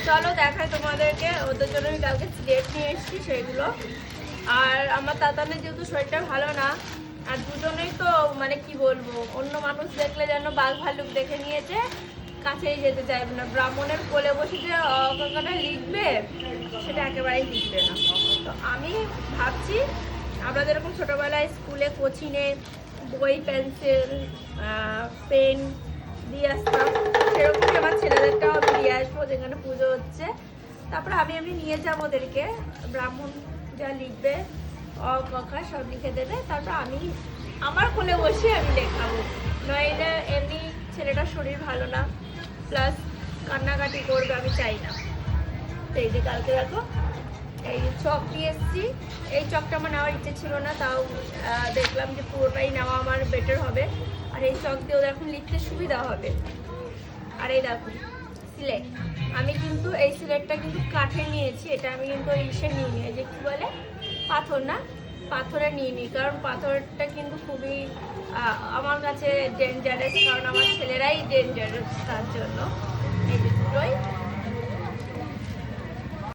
চলো দেখাই তোমাদেরকে। ওদের জন্য আমি কালকে স্লেট নিয়ে এসেছি সেগুলো। আর আমার তাতানের যেহেতু শরীরটা ভালো না, আর দুজনেই তো মানে কি বলবো, অন্য মানুষ দেখলে যেন বাঘ ভাল্লুক দেখে নিয়েছে, কাছেই যেতে চাইবে না। ব্রাহ্মণের কোলে বসে যে অঙ্কটা লিখবে সেটা একেবারেই লিখবে না। তো আমি ভাবছি আমরা যেরকম ছোটোবেলায় স্কুলে কোচিংয়ে বই পেন্সিল পেন দিয়ে আসতাম, সেরকমই আমার ছেলেদেরটাও আমি দিয়ে আসবো যেখানে পুজো হচ্ছে। তারপরে আমি নিয়ে যাবো ওদেরকে, ব্রাহ্মণ যা লিখবে অকা সব লিখে দেবে, তারপর আমি আমার কোলে বসে আমি লেখাবো। নইলে এমনি ছেলেটার শরীর ভালো না, প্লাস কান্নাকাটি করবে, আমি চাই না। তো এই যে কালকে দেখো এই চক দিয়ে এসেছি। এই চকটা আমার নেওয়ার ইচ্ছে ছিল না, তাও দেখলাম যে পুরোটাই নেওয়া আমার বেটার হবে। আর এই চক দিয়েও এখন লিখতে সুবিধা হবে। আর এই দেখো সিলেট, আমি কিন্তু এই সিলেটটা কিন্তু কাঠে নিয়েছি, এটা আমি কিন্তু ইসে নিয়ে নিই, যে কী বলে পাথর না, পাথরে নিয়ে নিই। কারণ পাথরটা কিন্তু খুবই আমার কাছে ডেঞ্জারাস, কারণ আমার ছেলেরাই ডেঞ্জারাস তার জন্য। এই যে দুটোই